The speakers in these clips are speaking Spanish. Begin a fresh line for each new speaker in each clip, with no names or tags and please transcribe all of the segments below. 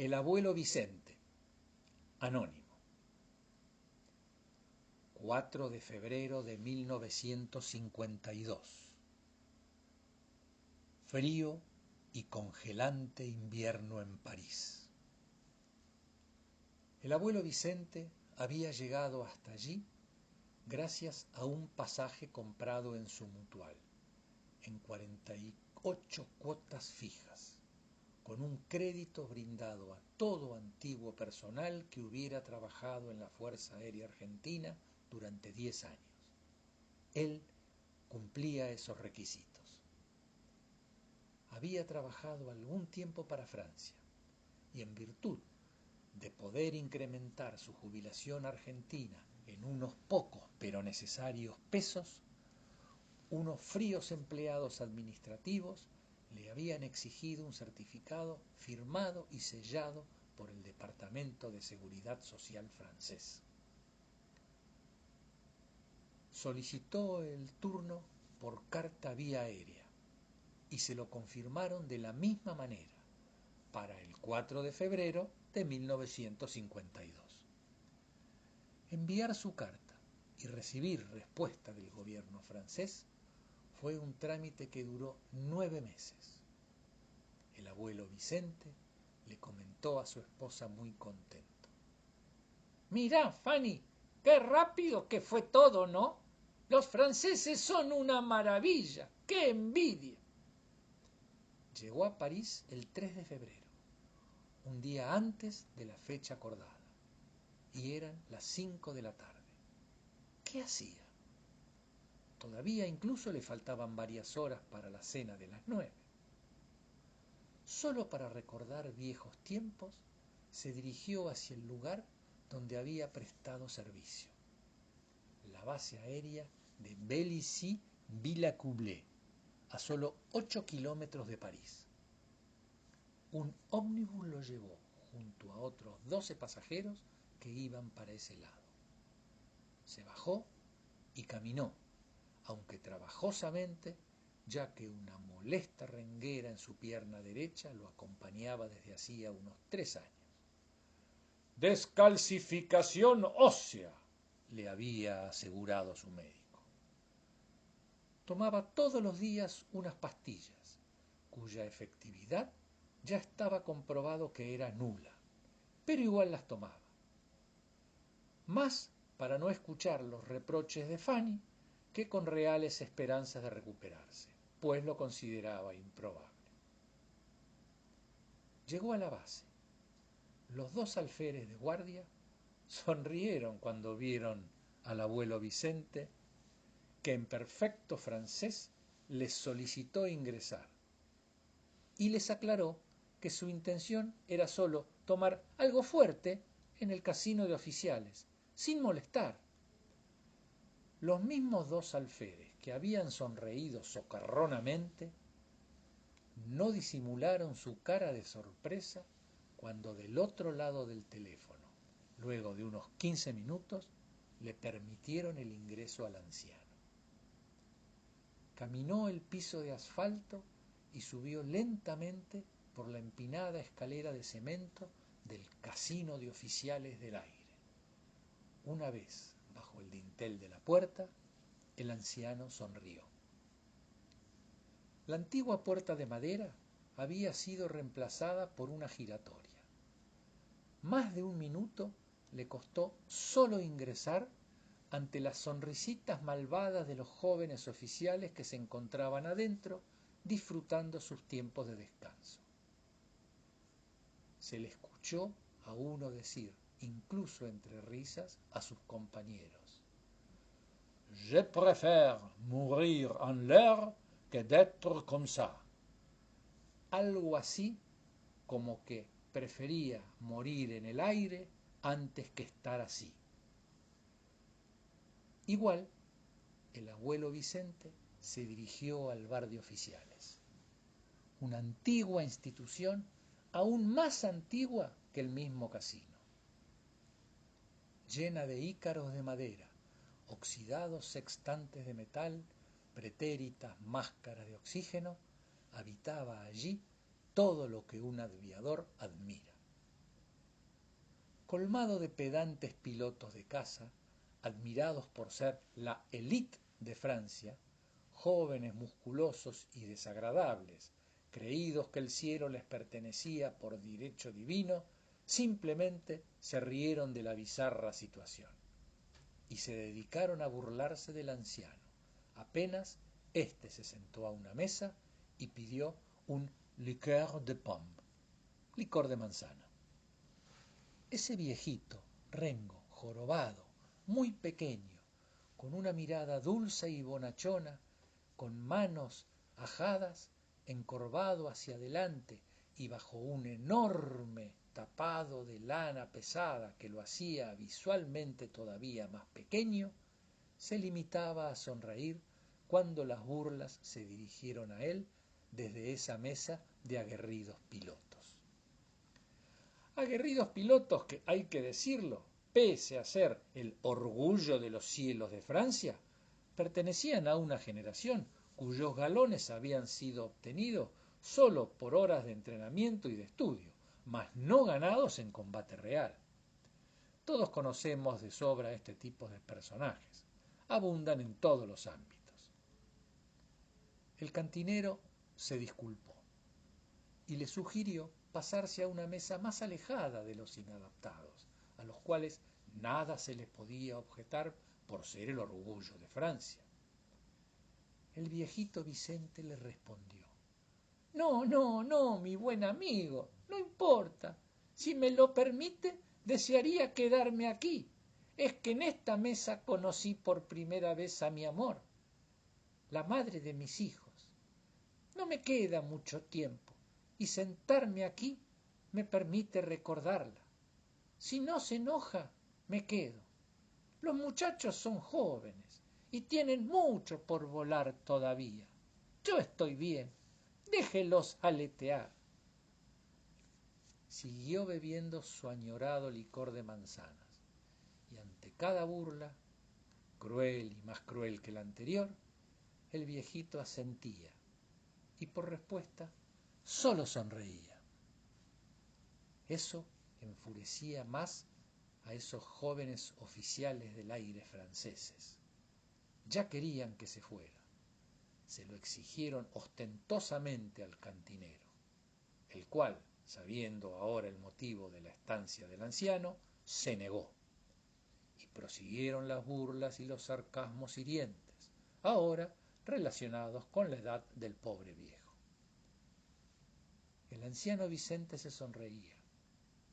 El abuelo Vicente, anónimo. 4 de febrero de 1952. Frío y congelante invierno en París. El abuelo Vicente había llegado hasta allí gracias a un pasaje comprado en su mutual, en 48 cuotas fijas, con un crédito brindado a todo antiguo personal que hubiera trabajado en la Fuerza Aérea Argentina durante 10 años. Él cumplía esos requisitos. Había trabajado algún tiempo para Francia y en virtud de poder incrementar su jubilación argentina en unos pocos pero necesarios pesos, unos fríos empleados administrativos le habían exigido un certificado firmado y sellado por el Departamento de Seguridad Social francés. Solicitó el turno por carta vía aérea y se lo confirmaron de la misma manera para el 4 de febrero de 1952. Enviar su carta y recibir respuesta del gobierno francés fue un trámite que duró 9 meses. El abuelo Vicente le comentó a su esposa muy contento: «Mirá, Fanny, qué rápido que fue todo, ¿no? Los franceses son una maravilla, qué envidia». Llegó a París el 3 de febrero, un día antes de la fecha acordada, y eran las 5 de la tarde. ¿Qué hacía? Todavía incluso le faltaban varias horas para la cena de las 9. Solo para recordar viejos tiempos, se dirigió hacia el lugar donde había prestado servicio, la base aérea de Vélizy-Villacoublay, a solo 8 kilómetros de París. Un ómnibus lo llevó junto a otros 12 pasajeros que iban para ese lado. Se bajó y caminó, aunque trabajosamente, ya que una molesta renguera en su pierna derecha lo acompañaba desde hacía unos 3 años. «Descalcificación ósea», le había asegurado su médico. Tomaba todos los días unas pastillas, cuya efectividad ya estaba comprobado que era nula, pero igual las tomaba. Más para no escuchar los reproches de Fanny que con reales esperanzas de recuperarse, pues lo consideraba improbable. Llegó a la base. Los 2 alférez de guardia sonrieron cuando vieron al abuelo Vicente, que en perfecto francés les solicitó ingresar y les aclaró que su intención era solo tomar algo fuerte en el casino de oficiales, sin molestar. Los mismos 2 alférez que habían sonreído socarronamente no disimularon su cara de sorpresa cuando del otro lado del teléfono, luego de unos 15 minutos, le permitieron el ingreso al anciano. Caminó el piso de asfalto y subió lentamente por la empinada escalera de cemento del casino de oficiales del aire. Una vez bajo el dintel de la puerta, el anciano sonrió. La antigua puerta de madera había sido reemplazada por una giratoria. Más de un minuto le costó solo ingresar ante las sonrisitas malvadas de los jóvenes oficiales que se encontraban adentro disfrutando sus tiempos de descanso. Se le escuchó a uno decir, incluso entre risas, a sus compañeros: «Je préfère mourir en l'air que d'être comme ça». Algo así como que prefería morir en el aire antes que estar así. Igual, el abuelo Vicente se dirigió al bar de oficiales, una antigua institución aún más antigua que el mismo casino. Llena de ícaros de madera, oxidados sextantes de metal, pretéritas máscaras de oxígeno, habitaba allí todo lo que un aviador admira: colmado de pedantes pilotos de caza, admirados por ser la élite de Francia, jóvenes, musculosos y desagradables, creídos que el cielo les pertenecía por derecho divino, simplemente se rieron de la bizarra situación y se dedicaron a burlarse del anciano. Apenas éste se sentó a una mesa y pidió un liqueur de pomme, licor de manzana. Ese viejito, rengo, jorobado, muy pequeño, con una mirada dulce y bonachona, con manos ajadas, encorvado hacia adelante y bajo un enorme tapado de lana pesada que lo hacía visualmente todavía más pequeño, se limitaba a sonreír cuando las burlas se dirigieron a él desde esa mesa de aguerridos pilotos. Aguerridos pilotos que, hay que decirlo, pese a ser el orgullo de los cielos de Francia, pertenecían a una generación cuyos galones habían sido obtenidos solo por horas de entrenamiento y de estudio, mas no ganados en combate real. Todos conocemos de sobra este tipo de personajes. Abundan en todos los ámbitos. El cantinero se disculpó y le sugirió pasarse a una mesa más alejada de los inadaptados, a los cuales nada se les podía objetar por ser el orgullo de Francia. El viejito Vicente le respondió: No, no, no, mi buen amigo, no importa. Si me lo permite, desearía quedarme aquí. Es que en esta mesa conocí por primera vez a mi amor, la madre de mis hijos. No me queda mucho tiempo y sentarme aquí me permite recordarla. Si no se enoja, me quedo. Los muchachos son jóvenes y tienen mucho por volar todavía. Yo estoy bien, déjelos aletear. Siguió bebiendo su añorado licor de manzanas, y ante cada burla, cruel y más cruel que la anterior, el viejito asentía, y por respuesta solo sonreía. Eso enfurecía más a esos jóvenes oficiales del aire franceses. Ya querían que se fuera. Se lo exigieron ostentosamente al cantinero, el cual, sabiendo ahora el motivo de la estancia del anciano, se negó. Y prosiguieron las burlas y los sarcasmos hirientes, ahora relacionados con la edad del pobre viejo. El anciano Vicente se sonreía,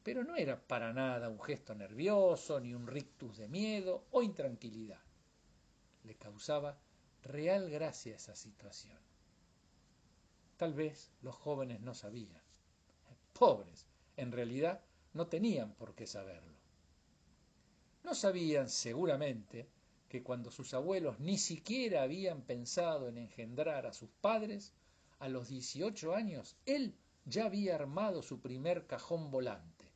pero no era para nada un gesto nervioso, ni un rictus de miedo o intranquilidad. Le causaba real gracia esa situación. Tal vez los jóvenes no sabían. Pobres, en realidad no tenían por qué saberlo. No sabían seguramente que cuando sus abuelos ni siquiera habían pensado en engendrar a sus padres, a los 18 años él ya había armado su primer cajón volante,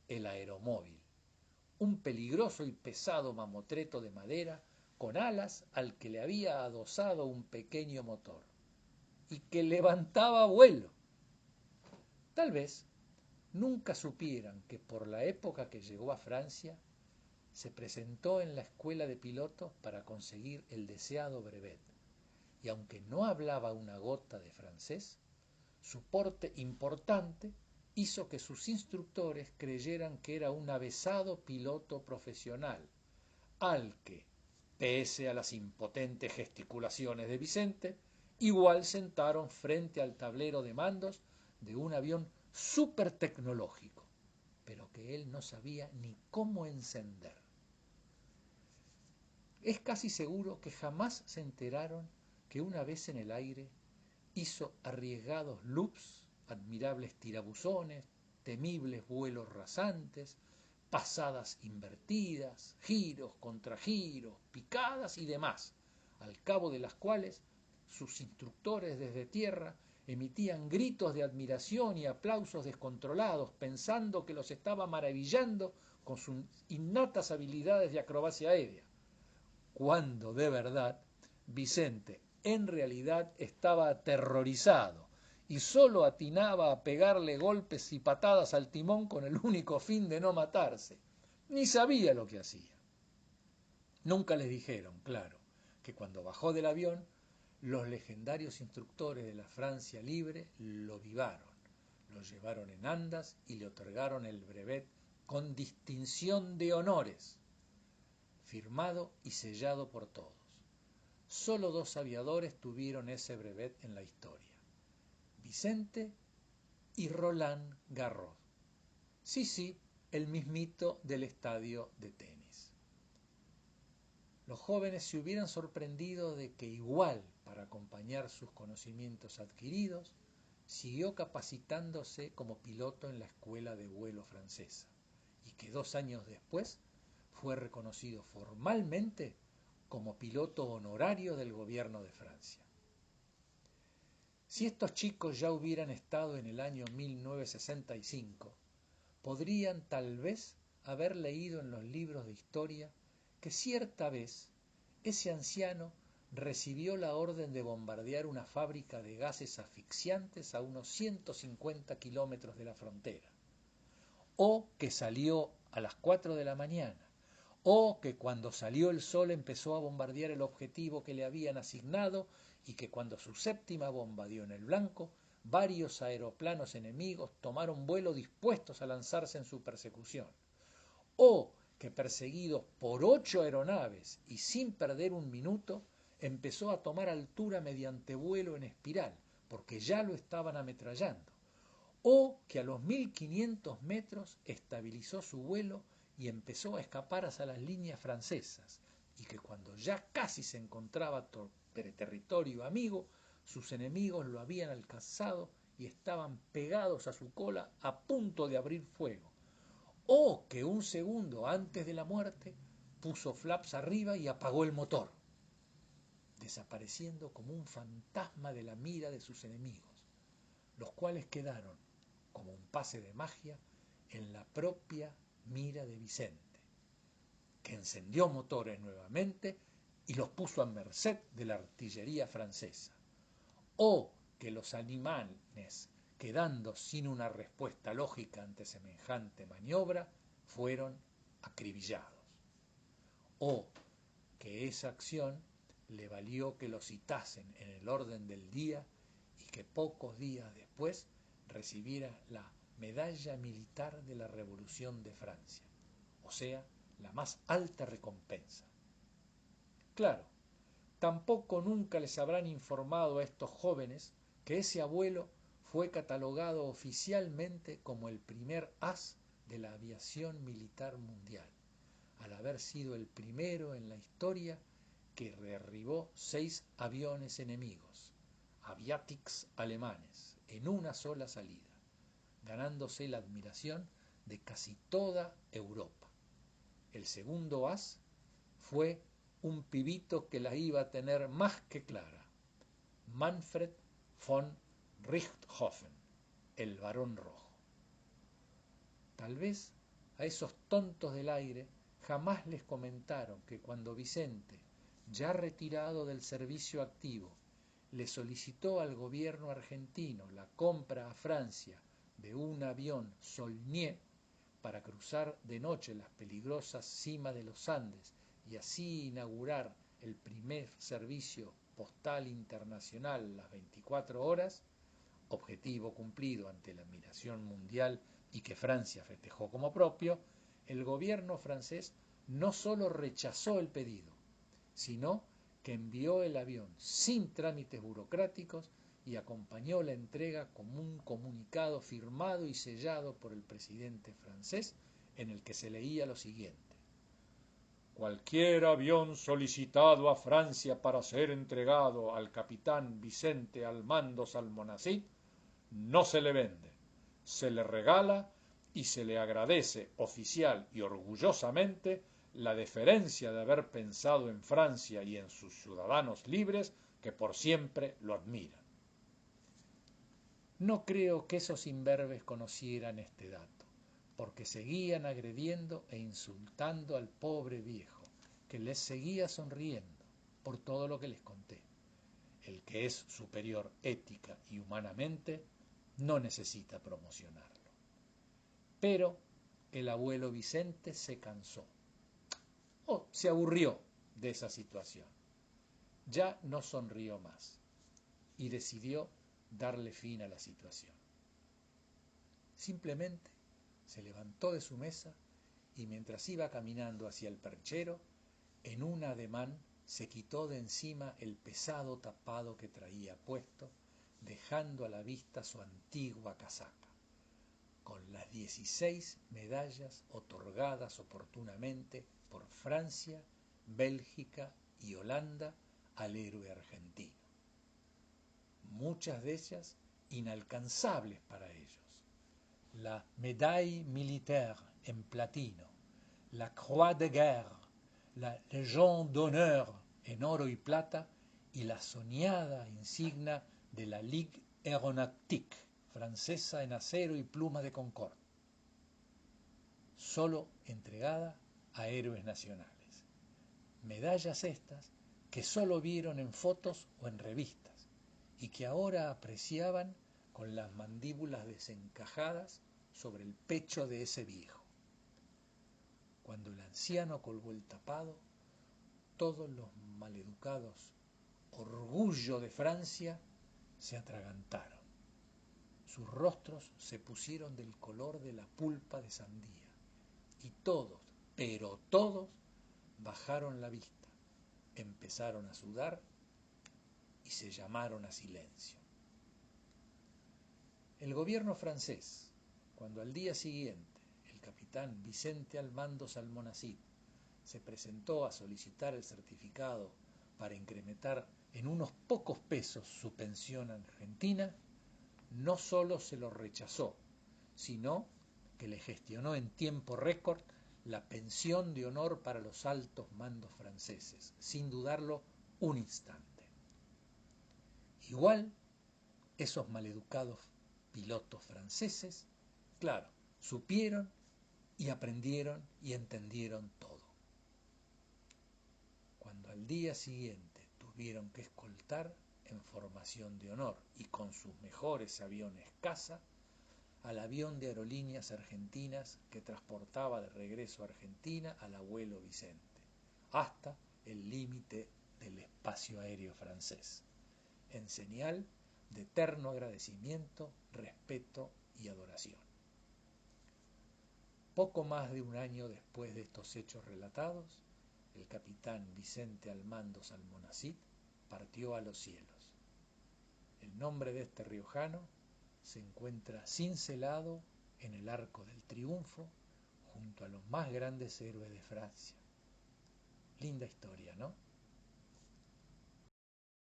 el aeromóvil, un peligroso y pesado mamotreto de madera con alas al que le había adosado un pequeño motor y que levantaba vuelo. Tal vez nunca supieran que por la época que llegó a Francia se presentó en la escuela de pilotos para conseguir el deseado brevet, y aunque no hablaba una gota de francés, su porte importante hizo que sus instructores creyeran que era un avezado piloto profesional, al que, pese a las impotentes gesticulaciones de Vicente, igual sentaron frente al tablero de mandos de un avión súper tecnológico, pero que él no sabía ni cómo encender. Es casi seguro que jamás se enteraron que una vez en el aire hizo arriesgados loops, admirables tirabuzones, temibles vuelos rasantes, pasadas invertidas, giros contra giros, picadas y demás, al cabo de las cuales sus instructores desde tierra emitían gritos de admiración y aplausos descontrolados, pensando que los estaba maravillando con sus innatas habilidades de acrobacia aérea, cuando de verdad Vicente en realidad estaba aterrorizado y sólo atinaba a pegarle golpes y patadas al timón con el único fin de no matarse, Ni sabía lo que hacía. Nunca les dijeron, claro, que cuando bajó del avión, los legendarios instructores de la Francia Libre lo vivaron, lo llevaron en andas y le otorgaron el brevet con distinción de honores, firmado y sellado por todos. Solo 2 aviadores tuvieron ese brevet en la historia, Vicente y Roland Garros. Sí, el mismito del estadio de tenis. Los jóvenes se hubieran sorprendido de que igual, para acompañar sus conocimientos adquiridos, siguió capacitándose como piloto en la escuela de vuelo francesa y que 2 años después fue reconocido formalmente como piloto honorario del gobierno de Francia. Si estos chicos ya hubieran estado en el año 1965, podrían tal vez haber leído en los libros de historia que cierta vez ese anciano recibió la orden de bombardear una fábrica de gases asfixiantes a unos 150 kilómetros de la frontera, o que salió a las 4 de la mañana, o que cuando salió el sol empezó a bombardear el objetivo que le habían asignado y que cuando su 7ª bomba dio en el blanco, varios aeroplanos enemigos tomaron vuelo dispuestos a lanzarse en su persecución, o que perseguidos por 8 aeronaves y sin perder un minuto, empezó a tomar altura mediante vuelo en espiral, porque ya lo estaban ametrallando, o que a los 1500 metros estabilizó su vuelo y empezó a escapar hacia las líneas francesas, y que cuando ya casi se encontraba sobre territorio amigo, sus enemigos lo habían alcanzado y estaban pegados a su cola a punto de abrir fuego, o que un segundo antes de la muerte puso flaps arriba y apagó el motor, desapareciendo como un fantasma de la mira de sus enemigos, los cuales quedaron, como un pase de magia, en la propia mira de Vicente, que encendió motores nuevamente y los puso a merced de la artillería francesa, o que los alemanes, quedando sin una respuesta lógica ante semejante maniobra, fueron acribillados, o que esa acción le valió que lo citasen en el orden del día y que pocos días después recibiera la Medalla Militar de la Revolución de Francia, o sea, la más alta recompensa. Claro, tampoco nunca les habrán informado a estos jóvenes que ese abuelo fue catalogado oficialmente como el primer as de la aviación militar mundial, al haber sido el primero en la historia que derribó 6 aviones enemigos, Aviatics alemanes, en una sola salida, ganándose la admiración de casi toda Europa. El segundo as fue un pibito que la iba a tener más que clara, Manfred von Richthofen, el Barón Rojo. Tal vez a esos tontos del aire jamás les comentaron que cuando Vicente, ya retirado del servicio activo, le solicitó al gobierno argentino la compra a Francia de un avión Saulnier para cruzar de noche las peligrosas cimas de los Andes y así inaugurar el primer servicio postal internacional las 24 horas, objetivo cumplido ante la admiración mundial y que Francia festejó como propio, el gobierno francés no solo rechazó el pedido, sino que envió el avión sin trámites burocráticos y acompañó la entrega con un comunicado firmado y sellado por el presidente francés en el que se leía lo siguiente: cualquier avión solicitado a Francia para ser entregado al capitán Vicente Almandoz Almonacid no se le vende, se le regala y se le agradece oficial y orgullosamente la deferencia de haber pensado en Francia y en sus ciudadanos libres que por siempre lo admiran. No creo que esos imberbes conocieran este dato, porque seguían agrediendo e insultando al pobre viejo, que les seguía sonriendo por todo lo que les conté. El que es superior ética y humanamente no necesita promocionarlo. Pero el abuelo Vicente se cansó o se aburrió de esa situación. Ya no sonrió más y decidió darle fin a la situación. Simplemente se levantó de su mesa y mientras iba caminando hacia el perchero, en un ademán se quitó de encima el pesado tapado que traía puesto, dejando a la vista su antigua casaca, con las 16 medallas otorgadas oportunamente por Francia, Bélgica y Holanda al héroe argentino. Muchas de ellas inalcanzables para ellos. La Médaille Militaire en platino, la Croix de Guerre, la Légion d'Honneur en oro y plata y la soñada insignia de la Ligue Aéronautique francesa en acero y plumas de Concorde, solo entregada a héroes nacionales. Medallas estas que solo vieron en fotos o en revistas y que ahora apreciaban con las mandíbulas desencajadas sobre el pecho de ese viejo. Cuando el anciano colgó el tapado, todos los maleducados orgullo de Francia se atragantaron. Sus rostros se pusieron del color de la pulpa de sandía y todos, pero todos, bajaron la vista, empezaron a sudar y se llamaron a silencio. El gobierno francés, cuando al día siguiente el capitán Vicente Almandos Almonacid se presentó a solicitar el certificado para incrementar en unos pocos pesos su pensión argentina, no solo se lo rechazó, sino que le gestionó en tiempo récord la pensión de honor para los altos mandos franceses, sin dudarlo un instante. Igual, esos maleducados pilotos franceses, claro, supieron y aprendieron y entendieron todo. Cuando al día siguiente tuvieron que escoltar en formación de honor y con sus mejores aviones caza al avión de Aerolíneas Argentinas que transportaba de regreso a Argentina al abuelo Vicente, hasta el límite del espacio aéreo francés, en señal de eterno agradecimiento, respeto y adoración. Poco más de un año después de estos hechos relatados, el capitán Vicente Almandos Almonacid partió a los cielos. El nombre de este riojano se encuentra cincelado en el Arco del Triunfo junto a los más grandes héroes de Francia. Linda historia, ¿no?